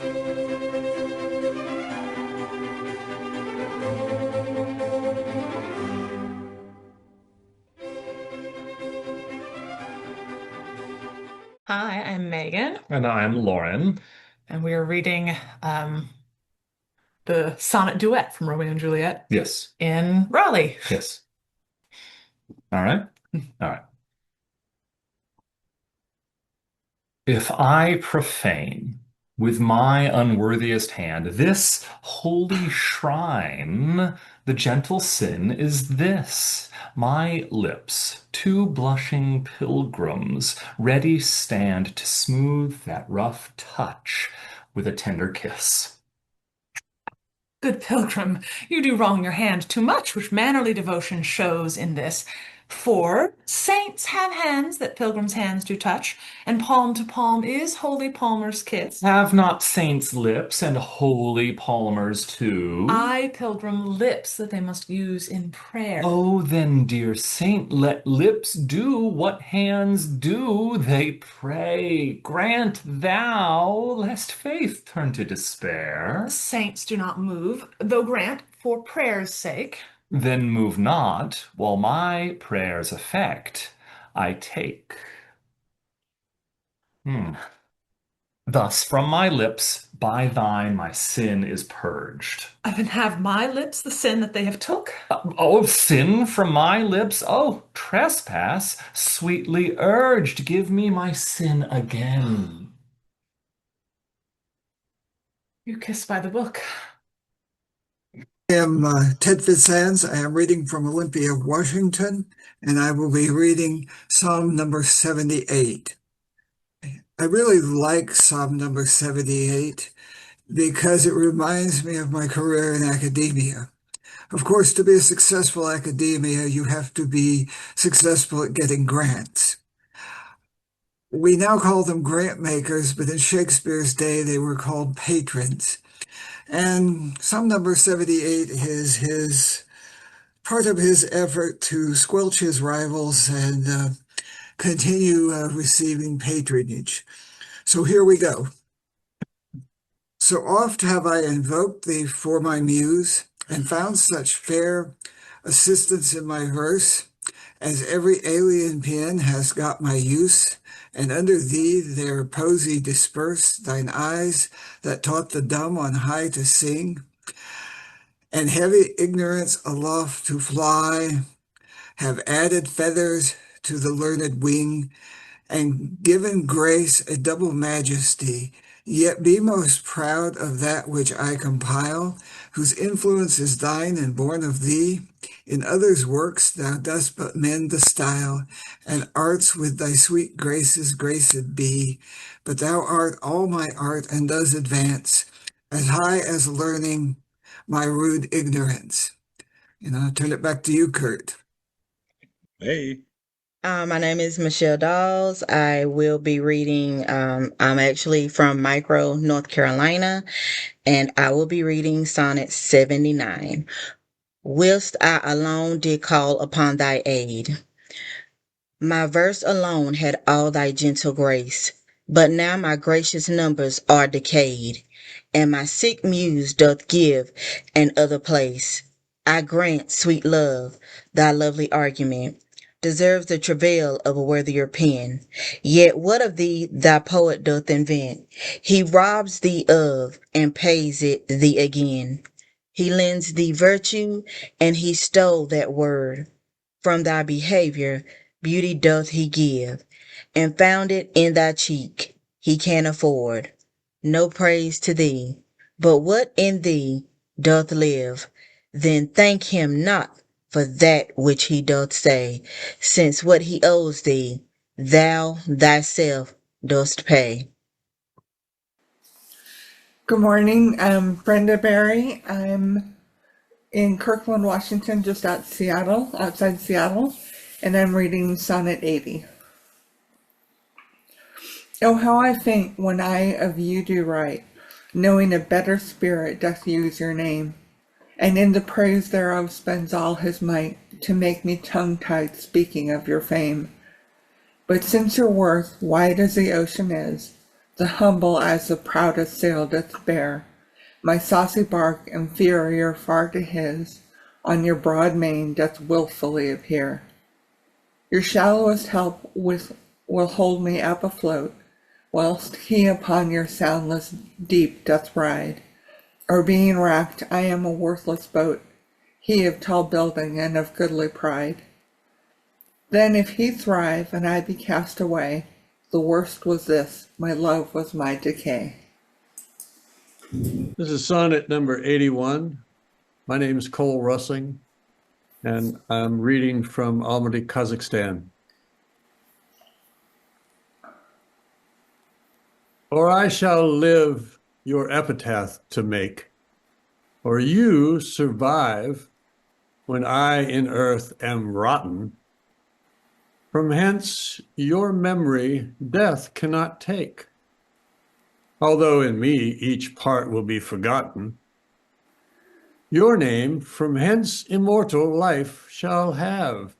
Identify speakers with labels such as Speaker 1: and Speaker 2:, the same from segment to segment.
Speaker 1: Hi, I'm Megan,
Speaker 2: And I'm Lauren.
Speaker 1: and we are reading the sonnet duet from Romeo and Juliet
Speaker 2: Yes.
Speaker 1: in Raleigh.
Speaker 2: Yes. All right. All right. If I profane with my unworthiest hand this holy shrine, the gentle sin is this: my lips, two blushing pilgrims, ready stand to smooth that rough touch with a tender kiss.
Speaker 1: Good pilgrim, you do wrong your hand too much, which mannerly devotion shows in this. For saints have hands that pilgrims' hands do touch, and palm to palm is holy palmer's kiss.
Speaker 2: Have not saints lips and holy palmers too?
Speaker 1: I, pilgrim, lips that they must use in prayer.
Speaker 2: Oh, then, dear saint, let lips do what hands do. They pray. Grant thou, lest faith turn to despair.
Speaker 1: Saints do not move, though grant, for prayer's sake.
Speaker 2: Then move not, while my prayer's effect I take. Hmm. Thus, from my lips, by thine, my sin is purged.
Speaker 1: Even have my lips the sin that they have took?
Speaker 2: Oh, sin from my lips. Oh, trespass, sweetly urged. Give me my sin again.
Speaker 1: You kiss by the book.
Speaker 3: I am Ted Feitshans. I am reading from Olympia, Washington, and I will be reading Psalm number 78. I really like Psalm number 78 because it reminds me of my career in academia. Of course, to be a successful academia, you have to be successful at getting grants. We now call them grant makers, but in Shakespeare's day, they were called patrons. And Psalm number 78 is his part of his effort to squelch his rivals and continue receiving patronage. So here we go. So oft have I invoked thee for my muse, and found such fair assistance in my verse, as every alien pen has got my use, and under thee their poesy dispersed, thine eyes that taught the dumb on high to sing, and heavy ignorance aloft to fly, have added feathers to the learned wing, and given grace a double majesty, yet be most proud of that which I compile, whose influence is thine and born of thee. In others' works thou dost but mend the style, and arts with thy sweet graces graced be. But thou art all my art, and does advance as high as learning my rude ignorance. And I'll turn it back to you, Kurt.
Speaker 4: Hey.
Speaker 5: My name is Michelle Dawes. I will be reading, I'm actually from Micro, North Carolina, and I will be reading Sonnet 79. Whilst I alone did call upon thy aid. My verse alone had all thy gentle grace, but now my gracious numbers are decayed, and my sick muse doth give an other place. I grant, sweet love, thy lovely argument deserves the travail of a worthier pen. Yet what of thee thy poet doth invent? He robs thee of, and pays it thee again. He lends thee virtue, and he stole that word. From thy behavior, beauty doth he give, and found it in thy cheek. He can afford no praise to thee, but what in thee doth live. Then thank him not for that which he doth say, since what he owes thee, thou thyself dost pay.
Speaker 6: Good morning. I'm Brenda Berry. I'm in Kirkland, Washington, just outside Seattle, and I'm reading Sonnet 80. Oh, how I faint when I of you do write, knowing a better spirit doth use your name, and in the praise thereof spends all his might to make me tongue-tied speaking of your fame. But since your worth wide as the ocean is, the humble as the proudest sail doth bear. My saucy bark, inferior far to his, on your broad main doth wilfully appear. Your shallowest help will hold me up afloat, whilst he upon your soundless deep doth ride. Or being wracked, I am a worthless boat, he of tall building and of goodly pride. Then if he thrive and I be cast away, the worst was this, my love was my decay.
Speaker 7: This is sonnet number 81. My name is Cole Russing, and I'm reading from Almaty, Kazakhstan. Or I shall live your epitaph to make, or you survive when I in earth am rotten. From hence your memory death cannot take, although in me each part will be forgotten. Your name from hence immortal life shall have,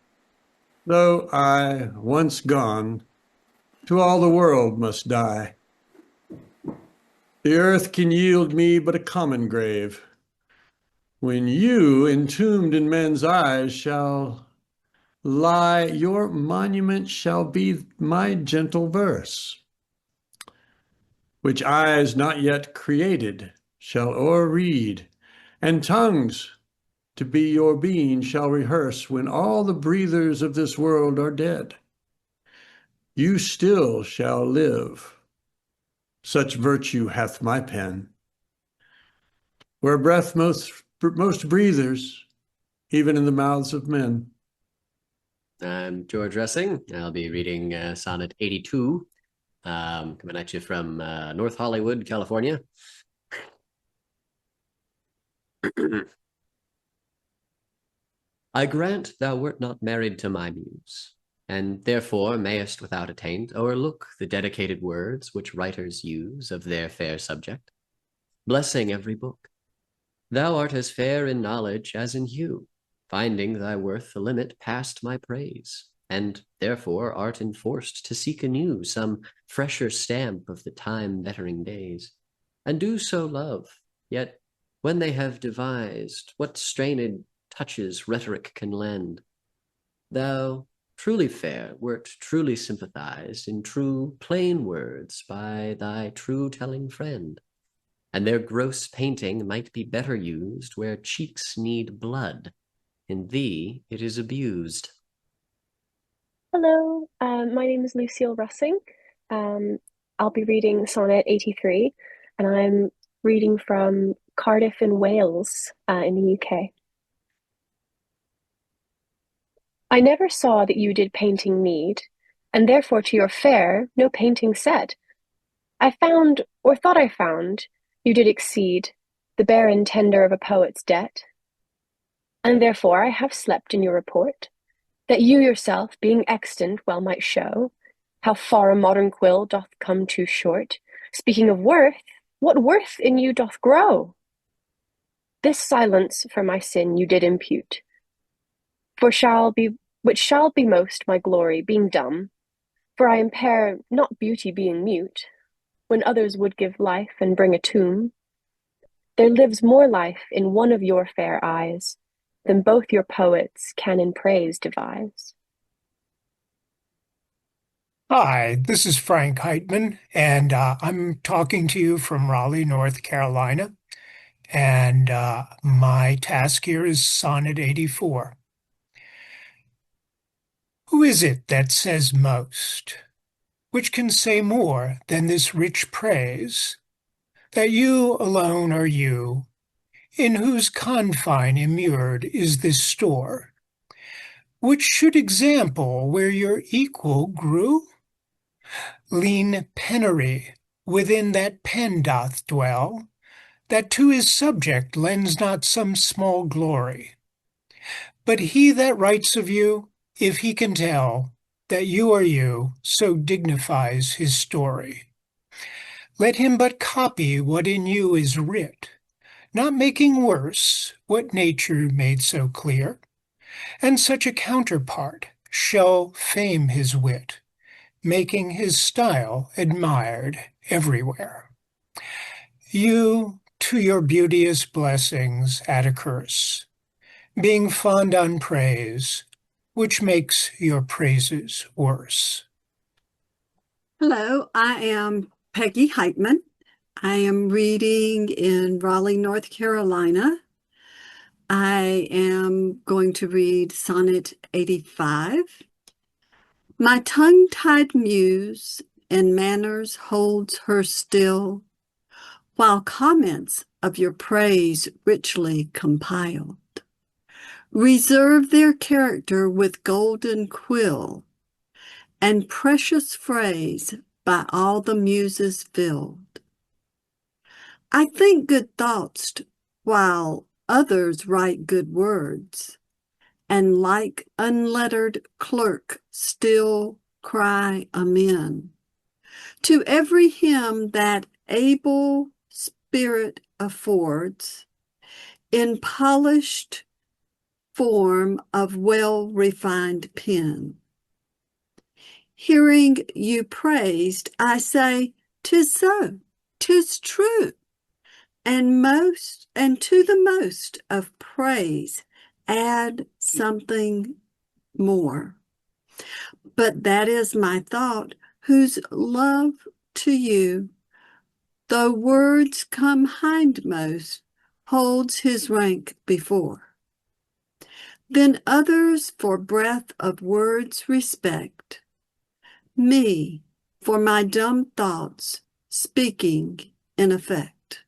Speaker 7: though I, once gone, to all the world must die. The earth can yield me but a common grave, when you, entombed in men's eyes, shall lie, your monument shall be my gentle verse, which eyes not yet created shall o'erread, and tongues to be your being shall rehearse when all the breathers of this world are dead. You still shall live. Such virtue hath my pen. Where breath most breathers, even in the mouths of men.
Speaker 8: I'm George Russing. I'll be reading Sonnet 82, coming at you from North Hollywood, California. I grant thou wert not married to my muse, and therefore mayest without attaint o'erlook the dedicated words which writers use of their fair subject, blessing every book. Thou art as fair in knowledge as in hue, finding thy worth a limit past my praise, and therefore art enforced to seek anew some fresher stamp of the time-bettering days, and do so love, yet when they have devised what strained touches rhetoric can lend, thou, truly fair, wert truly sympathized in true plain words by thy true-telling friend, and their gross painting might be better used where cheeks need blood. In thee it is abused.
Speaker 9: Hello, my name is Lucile Russing. I'll be reading Sonnet 83, and I'm reading from Cardiff in Wales, in the UK. I never saw that you did painting need, and therefore to your fair no painting said. I found, or thought I found, you did exceed the barren tender of a poet's debt, and therefore I have slept in your report, that you yourself, being extant, well might show how far a modern quill doth come too short. Speaking of worth, what worth in you doth grow? This silence for my sin you did impute, which shall be most my glory, being dumb, for I impair not beauty being mute, when others would give life and bring a tomb. There lives more life in one of your fair eyes than both your poets can in praise devise.
Speaker 10: Hi, this is Frank Heitmann, and I'm talking to you from Raleigh, North Carolina. And my task here is Sonnet 84. Who is it that says most? Which can say more than this rich praise? That you alone are you, in whose confine immured is this store, which should example where your equal grew? Lean penury within that pen doth dwell, that to his subject lends not some small glory. But he that writes of you, if he can tell that you are you, so dignifies his story. Let him but copy what in you is writ, not making worse what nature made so clear, and such a counterpart shall fame his wit, making his style admired everywhere. You to your beauteous blessings add a curse, being fond on praise, which makes your praises worse.
Speaker 11: Hello, I am Peggy Heitmann. I am reading in Raleigh, North Carolina. I am going to read Sonnet 85. My tongue-tied muse in manners holds her still, while comments of your praise richly compiled reserve their character with golden quill, and precious phrase by all the muses filled. I think good thoughts while others write good words, and like unlettered clerk still cry amen to every hymn that able spirit affords in polished form of well-refined pen. Hearing you praised, I say, 'tis so, 'tis true, and to the most of praise add something more. But that is my thought, whose love to you, though words come hindmost, holds his rank before. Then others for breath of words respect, me for my dumb thoughts speaking in effect.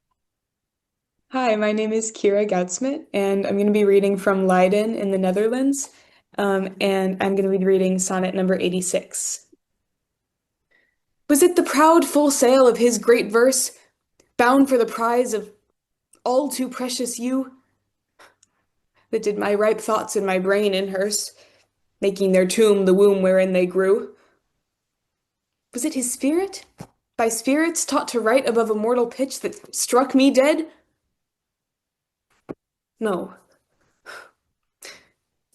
Speaker 12: Hi, my name is Kyra Goudsmit, and I'm going to be reading from Leiden in the Netherlands, and I'm going to be reading sonnet number 86. Was it the proud full sail of his great verse, bound for the prize of all too precious you, that did my ripe thoughts in my brain in hearse, making their tomb the womb wherein they grew? Was it his spirit, by spirits taught to write above a mortal pitch, that struck me dead? No.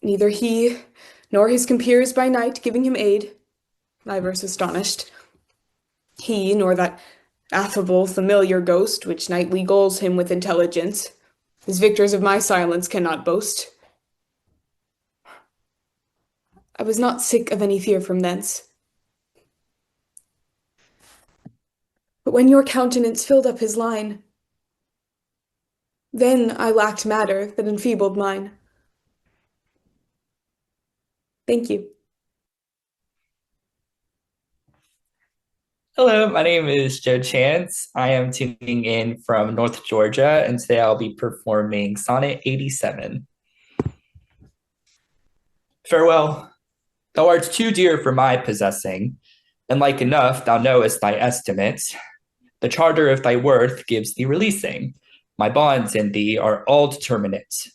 Speaker 12: Neither he, nor his compeers by night giving him aid, my verse astonished. He, nor that affable, familiar ghost, which nightly gulls him with intelligence, his victors of my silence cannot boast. I was not sick of any fear from thence. But when your countenance filled up his line, then I lacked matter that enfeebled mine. Thank you.
Speaker 13: Hello, my name is Joe Chance. I am tuning in from North Georgia, and today I'll be performing Sonnet 87. Farewell. Thou art too dear for my possessing, and like enough thou knowest thy estimate. The charter of thy worth gives thee releasing. My bonds in thee are all determinate.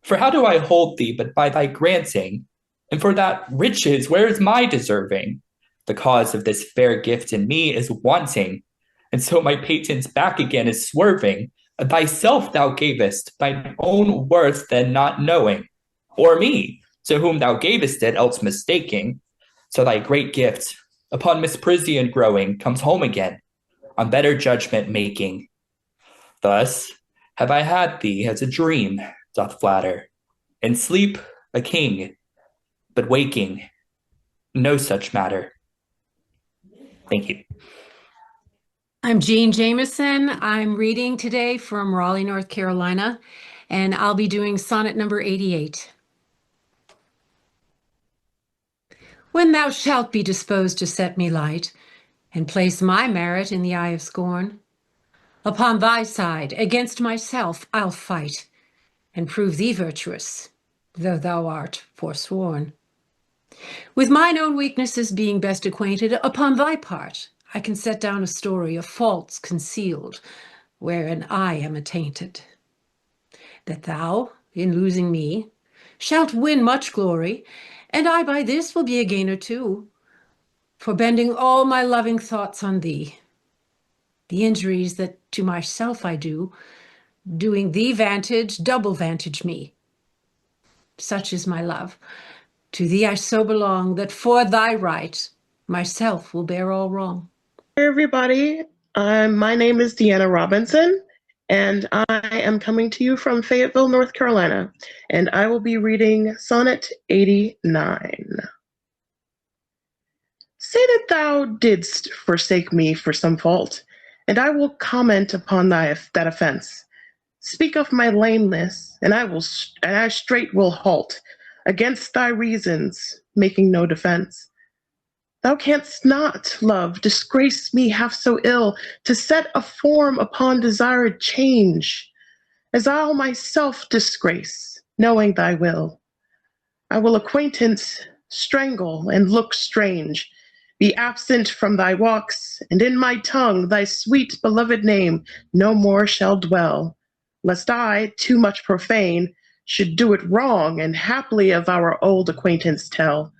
Speaker 13: For how do I hold thee but by thy granting? And for that riches, where is my deserving? The cause of this fair gift in me is wanting, and so my patent's back again is swerving. Thyself thou gavest, thine own worth then not knowing, or me, to whom thou gavest it, else mistaking. So thy great gift, upon misprision growing, comes home again, on better judgment making. Thus have I had thee as a dream doth flatter, in sleep a king, but waking no such matter. Thank you.
Speaker 14: I'm Jean Jamison. I'm reading today from Raleigh, North Carolina, and I'll be doing sonnet number 88. When thou shalt be disposed to set me light, and place my merit in the eye of scorn, upon thy side against myself I'll fight, and prove thee virtuous, though thou art forsworn. With mine own weaknesses being best acquainted, upon thy part I can set down a story of faults concealed, wherein I am attainted. That thou, in losing me, shalt win much glory, and I by this will be a gainer too, for bending all my loving thoughts on thee. The injuries that to myself I do, doing thee vantage, double vantage me. Such is my love. To thee I so belong that for thy right myself will bear all wrong.
Speaker 15: Hey everybody, My name is Deannah Robinson, and I am coming to you from Fayetteville, North Carolina, and I will be reading Sonnet 89. Say that thou didst forsake me for some fault, and I will comment upon that offense. Speak of my lameness, and I straight will halt against thy reasons, making no defense. Thou canst not, love, disgrace me half so ill, to set a form upon desired change, as I'll myself disgrace, knowing thy will. I will acquaintance strangle and look strange, be absent from thy walks, and in my tongue thy sweet beloved name no more shall dwell, lest I, too much profane, should do it wrong, and haply of our old acquaintance tell.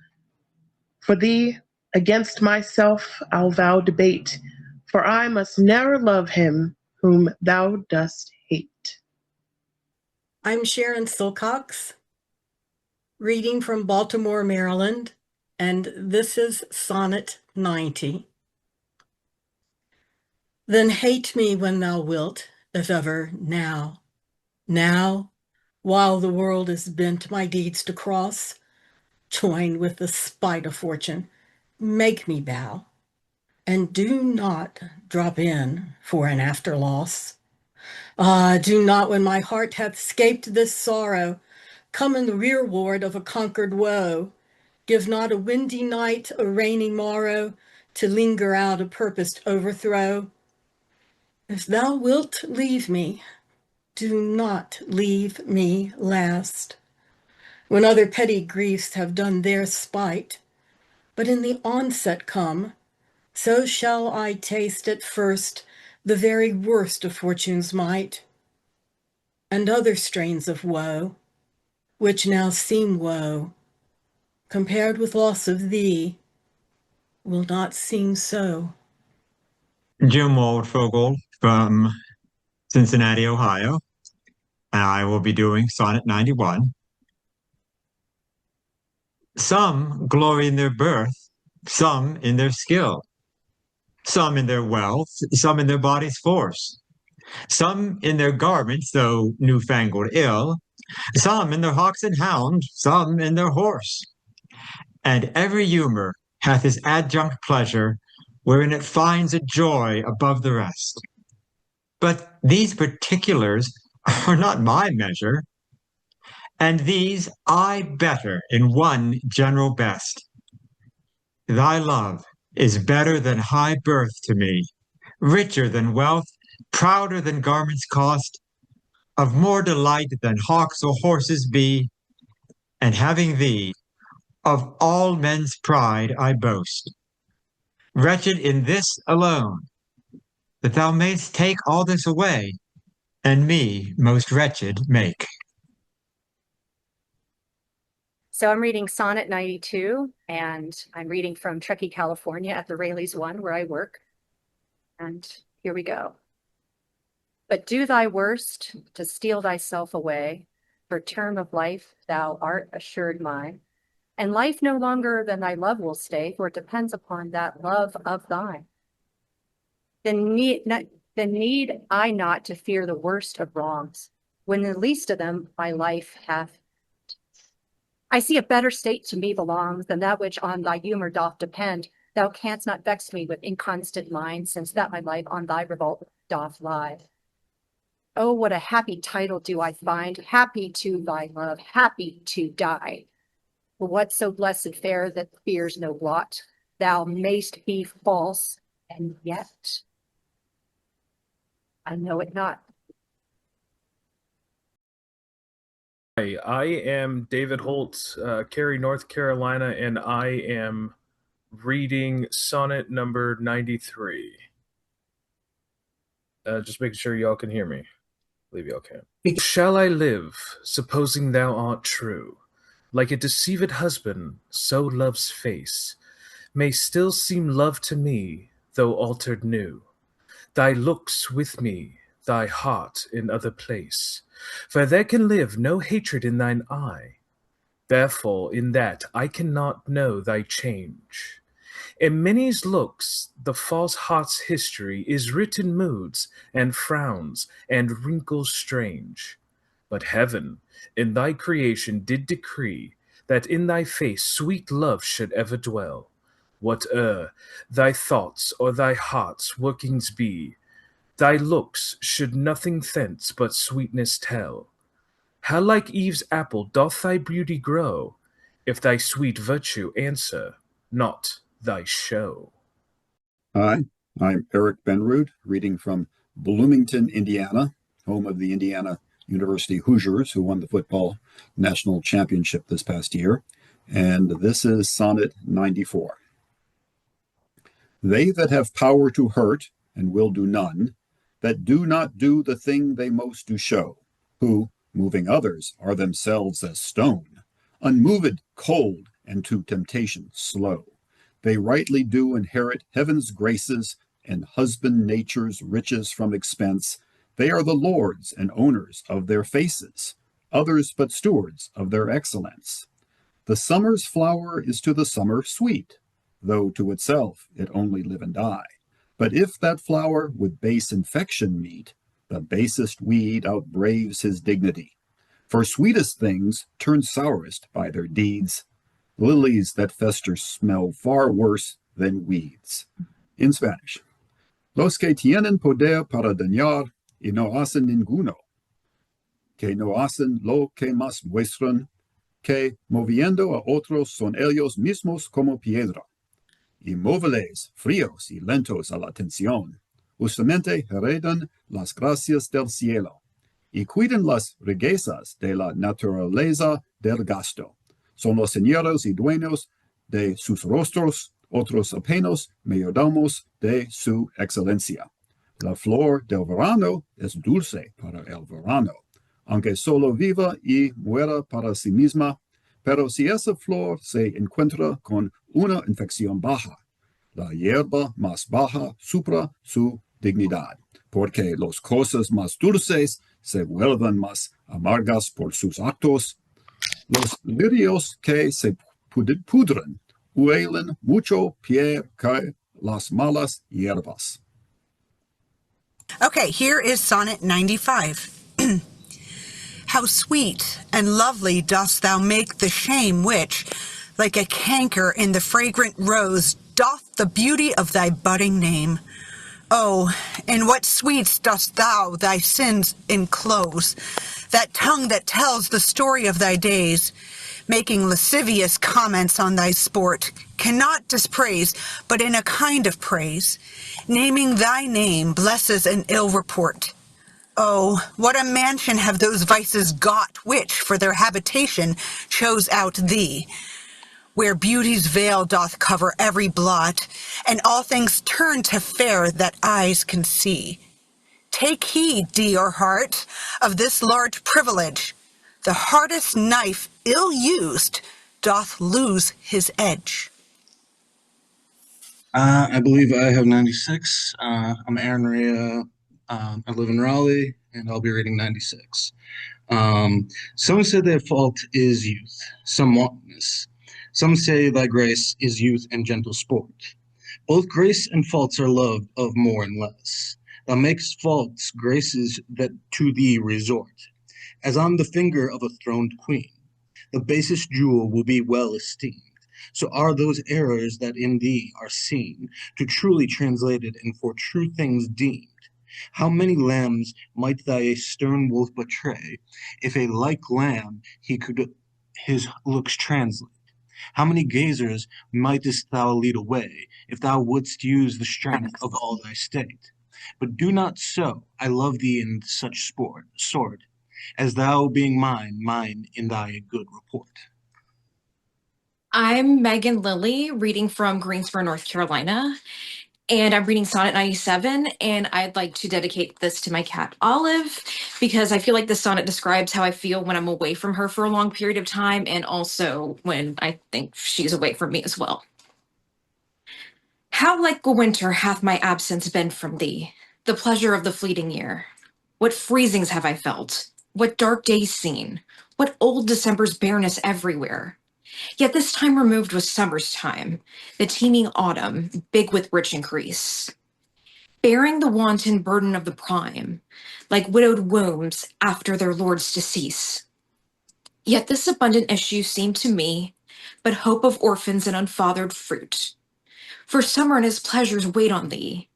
Speaker 15: For thee, against myself I'll vow debate, for I must ne'er love him whom thou dost hate.
Speaker 16: I'm Sharon Silcox, reading from Baltimore, Maryland, and this is Sonnet 90. Then hate me when thou wilt, if ever now. Now, while the world is bent my deeds to cross, join with the spite of fortune, make me bow, and do not drop in for an after loss. Ah, do not, when my heart hath scaped this sorrow, come in the rearward of a conquered woe. Give not a windy night, a rainy morrow, to linger out a purposed overthrow. If thou wilt leave me, do not leave me last, when other petty griefs have done their spite, but in the onset come, so shall I taste at first the very worst of fortune's might, and other strains of woe, which now seem woe, compared with loss of thee, will not seem so.
Speaker 17: Jim Waldfogle from Cincinnati, Ohio, and I will be doing Sonnet 91. Some glory in their birth, some in their skill, some in their wealth, some in their body's force, some in their garments, though newfangled ill, some in their hawks and hound, some in their horse. And every humor hath his adjunct pleasure, wherein it finds a joy above the rest. But these particulars are not my measure, and these I better in one general best. Thy love is better than high birth to me, richer than wealth, prouder than garments cost, of more delight than hawks or horses be, and having thee, of all men's pride I boast. Wretched in this alone, that thou mayst take all this away, and me most wretched make.
Speaker 18: So I'm reading Sonnet 92, and I'm reading from Truckee, California at the Rayleigh's One, where I work. And here we go. But do thy worst to steal thyself away, for term of life thou art assured mine, and life no longer than thy love will stay, for it depends upon that love of thine. Then need I not to fear the worst of wrongs, when the least of them my life hath. I see a better state to me belongs than that which on thy humor doth depend. Thou canst not vex me with inconstant mind, since that my life on thy revolt doth lie. Oh, what a happy title do I find, happy to thy love, happy to die. For what so blessed fair that fears no blot, thou mayst be false, and yet I know it not.
Speaker 19: Hi, I am David Holt, Cary, North Carolina, and I am reading Sonnet number 93. Just making sure y'all can hear me. I believe y'all can. Shall I live, supposing thou art true? Like a deceived husband, so love's face may still seem love to me, though altered new. Thy looks with me, thy heart in other place. For there can live no hatred in thine eye. Therefore in that I cannot know thy change. In many's looks, the false heart's history is written moods and frowns and wrinkles strange. But heaven, in thy creation, did decree that in thy face sweet love should ever dwell. Whate'er thy thoughts or thy heart's workings be, thy looks should nothing thence but sweetness tell. How like Eve's apple doth thy beauty grow, if thy sweet virtue answer not thy show.
Speaker 20: Hi, I'm Erik Benrud, reading from Bloomington, Indiana, home of the Indiana University Hoosiers, who won the football national championship this past year. And this is Sonnet 94. They that have power to hurt, and will do none, that do not do the thing they most do show, who, moving others, are themselves as stone, unmoved, cold, and to temptation slow. They rightly do inherit heaven's graces, and husband nature's riches from expense. They are the lords and owners of their faces, others but stewards of their excellence. The summer's flower is to the summer sweet, though to itself it only live and die. But if that flower with base infection meet, the basest weed outbraves his dignity. For sweetest things turn sourest by their deeds. Lilies that fester smell far worse than weeds. In Spanish. Los que tienen poder para dañar y no hacen ninguno, que no hacen lo que más muestran, que moviendo a otros son ellos mismos como piedra. Inmóviles, fríos y lentos a la atención, justamente heredan las gracias del cielo, y cuidan las riquezas de la naturaleza del gasto. Son los señores y dueños de sus rostros, otros apenas mayordomos de su excelencia. La flor del verano es dulce para el verano, aunque solo viva y muera para sí misma. Pero si esa flor se encuentra con una infección baja, la hierba más baja supra su dignidad, porque las cosas más dulces se vuelven más amargas por sus actos. Los lirios que se pudren huelen mucho peor que las malas hierbas.
Speaker 21: Okay, here is Sonnet 95. How sweet and lovely dost thou make the shame which, like a canker in the fragrant rose, doth the beauty of thy budding name. Oh, in what sweets dost thou thy sins enclose, that tongue that tells the story of thy days, making lascivious comments on thy sport, cannot dispraise, but in a kind of praise, naming thy name blesses an ill report. Oh, what a mansion have those vices got, which, for their habitation, chose out thee, where beauty's veil doth cover every blot, and all things turn to fair that eyes can see. Take heed, dear heart, of this large privilege. The hardest knife, ill used, doth lose his edge.
Speaker 22: I believe I have 96. I'm Aaron Ria. I live in Raleigh, and I'll be reading 96. Some say their fault is youth, some wantonness. Some say thy grace is youth and gentle sport. Both grace and faults are loved of more and less. Thou makest faults graces that to thee resort, as on the finger of a throned queen. The basest jewel will be well esteemed. So are those errors that in thee are seen, to truly translated and for true things deemed. How many lambs might thy stern wolf betray, if a like lamb he could his looks translate? How many gazers mightest thou lead away, if thou wouldst use the strength of all thy state? But do not so, I love thee in such sort, as thou being mine in thy good report.
Speaker 23: I'm Megan Lilly, reading from Greensboro, North Carolina, and I'm reading Sonnet 97, and I'd like to dedicate this to my cat, Olive, because I feel like this sonnet describes how I feel when I'm away from her for a long period of time, and also when I think she's away from me as well. How like a winter hath my absence been from thee, the pleasure of the fleeting year. What freezings have I felt, what dark days seen, what old December's bareness everywhere. Yet this time removed was summer's time, the teeming autumn, big with rich increase, bearing the wanton burden of the prime, like widowed wombs after their lord's decease. Yet this abundant issue seemed to me but hope of orphans and unfathered fruit. For summer and his pleasures wait on thee,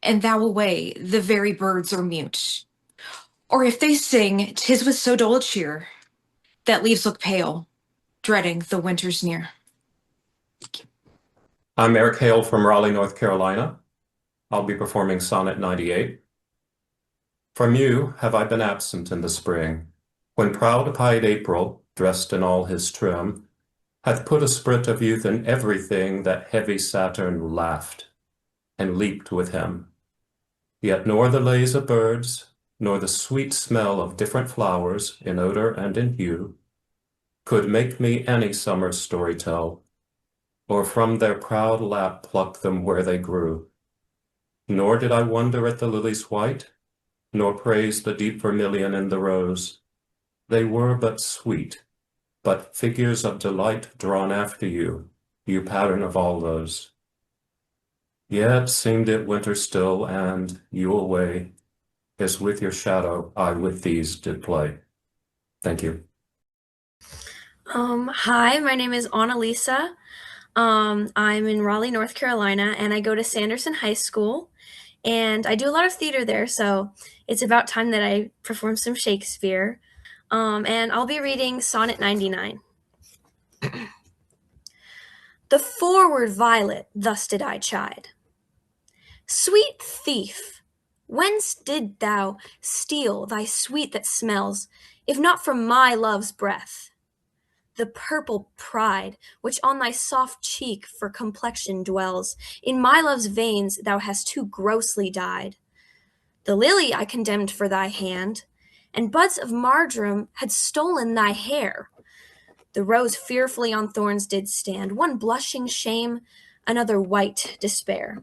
Speaker 23: and thou away the very birds are mute. Or if they sing, 'tis with so dull a cheer that leaves look pale, dreading the winter's near.
Speaker 1: I'm Erik Hale from Raleigh, North Carolina. I'll be performing Sonnet 98. From you have I been absent in the spring, when proud-pied April, dressed in all his trim, hath put a sprit of youth in everything that heavy Saturn laughed, and leaped with him. Yet nor the lays of birds, nor the sweet smell of different flowers in odor and in hue, could make me any summer's story tell, or from their proud lap pluck them where they grew. Nor did I wonder at the lily's white, nor praise the deep vermilion in the rose. They were but sweet, but figures of delight drawn after you, you pattern of all those. Yet seemed it winter still, and you away, as with your shadow I with these did play. Thank you.
Speaker 2: Hi, my name is Annaliese. I'm in Raleigh, North Carolina, and I go to Sanderson High School, and I do a lot of theater there, so it's about time that I perform some Shakespeare. And I'll be reading Sonnet 99. The forward violet, thus did I chide. Sweet thief, whence did thou steal thy sweet that smells, if not from my love's breath? The purple pride, which on thy soft cheek for complexion dwells, in my love's veins thou hast too grossly dyed. The lily I condemned for thy hand, and buds of marjoram had stolen thy hair. The rose fearfully on thorns did stand, one blushing shame, another white despair.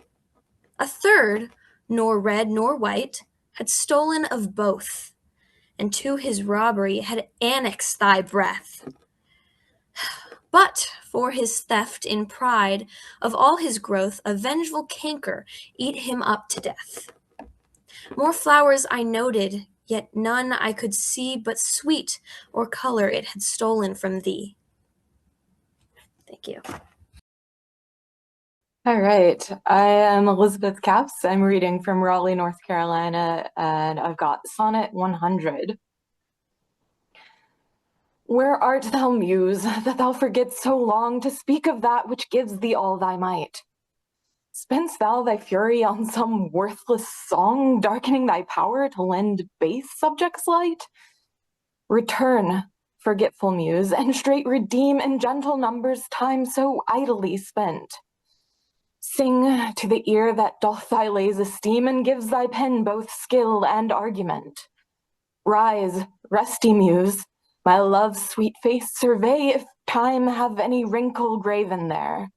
Speaker 2: A third, nor red nor white, had stolen of both, and to his robbery had annexed thy breath. But for his theft in pride of all his growth, a vengeful canker eat him up to death. More flowers I noted, yet none I could see but sweet or color it had stolen from thee. Thank you.
Speaker 3: All right, I am Elizabeth Capps. I'm reading from Raleigh, North Carolina, and I've got Sonnet 100. Where art thou, muse, that thou forgetst so long to speak of that which gives thee all thy might? Spend'st thou thy fury on some worthless song, darkening thy power to lend base subjects light? Return, forgetful muse, and straight redeem in gentle numbers time so idly spent. Sing to the ear that doth thy lays esteem, and gives thy pen both skill and argument. Rise, resty muse, my love's sweet face survey, if time have any wrinkle graven there.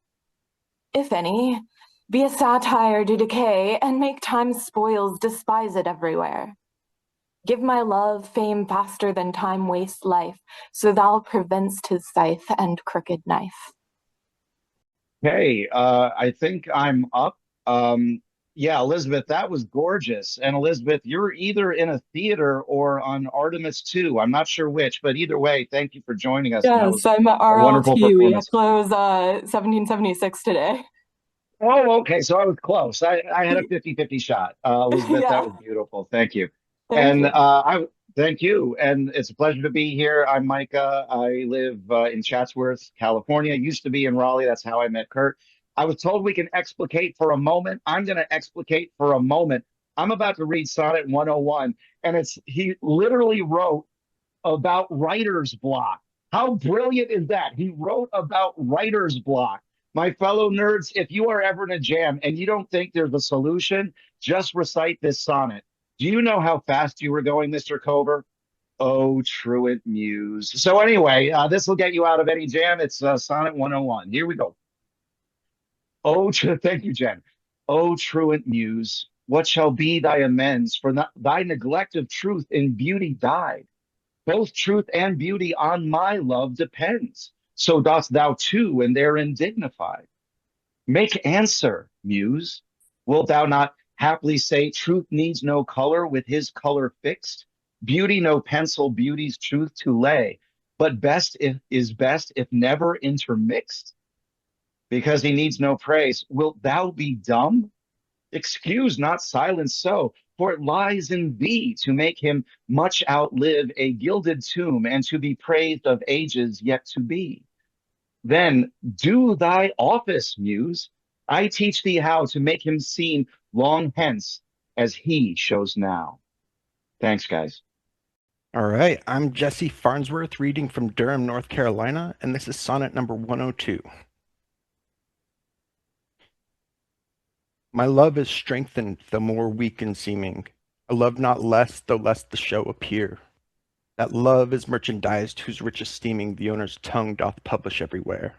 Speaker 3: If any, be a satire to decay, and make time's spoils despised everywhere. Give my love fame faster than time wastes life, so thou preventst his scythe and crooked knife.
Speaker 24: Hey, I think I'm up. Yeah, Elizabeth, that was gorgeous. And Elizabeth, you're either in a theater or on Artemis 2. I'm not sure which, but either way, thank you for joining us. And that
Speaker 3: Yes,
Speaker 24: was
Speaker 3: I'm at
Speaker 24: a wonderful
Speaker 3: RLT. We
Speaker 24: performance.
Speaker 3: close 1776 today.
Speaker 24: Oh, okay. So I was close. I had a 50-50 shot. Elizabeth, that
Speaker 3: Yeah.
Speaker 24: was beautiful. Thank you.
Speaker 3: Thank you.
Speaker 24: Thank you. And it's a pleasure to be here. I'm Micah. I live in Chatsworth, California. Used to be in Raleigh. That's how I met Kurt. I was told we can explicate for a moment. I'm going to explicate for a moment. I'm about to read Sonnet 101, and he literally wrote about writer's block. How brilliant is that? He wrote about writer's block. My fellow nerds, if you are ever in a jam and you don't think there's a solution, just recite this sonnet. Do you know how fast you were going, Mr. Cover? Oh, truant muse. So anyway, this will get you out of any jam. It's Sonnet 101. Here we go. Thank you, Jen. Oh, truant muse, what shall be thy amends for thy neglect of truth in beauty died? Both truth and beauty on my love depends. so dost thou too, and therein dignified. Make answer, Muse. Wilt thou not haply say truth needs no color with his color fixed? Beauty no pencil beauty's truth to lay, but best is best if never intermixed? Because he needs no praise, wilt thou be dumb? Excuse not silence so, for it lies in thee to make him much outlive a gilded tomb and to be praised of ages yet to be. Then do thy office, Muse. I teach thee how to make him seem long hence as he shows now. Thanks, guys.
Speaker 4: All right, I'm Jesse Farnsworth, reading from Durham, North Carolina, and this is sonnet number 102. My love is strengthened, though more weak in seeming. A love not less, though less the show appear. That love is merchandised, whose rich esteeming the owner's tongue doth publish everywhere.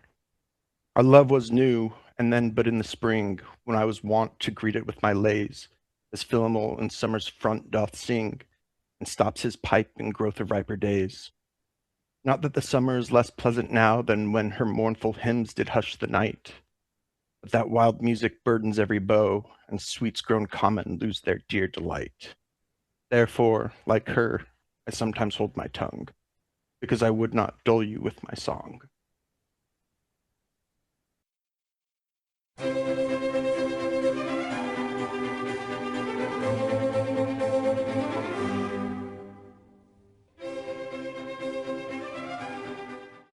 Speaker 4: Our love was new, and then but in the spring, when I was wont to greet it with my lays, as Philomel in summer's front doth sing, and stops his pipe in growth of riper days. Not that the summer is less pleasant now than when her mournful hymns did hush the night, but that wild music burdens every bow, and sweets grown common lose their dear delight. Therefore, like her, I sometimes hold my tongue, because I would not dull you with my song.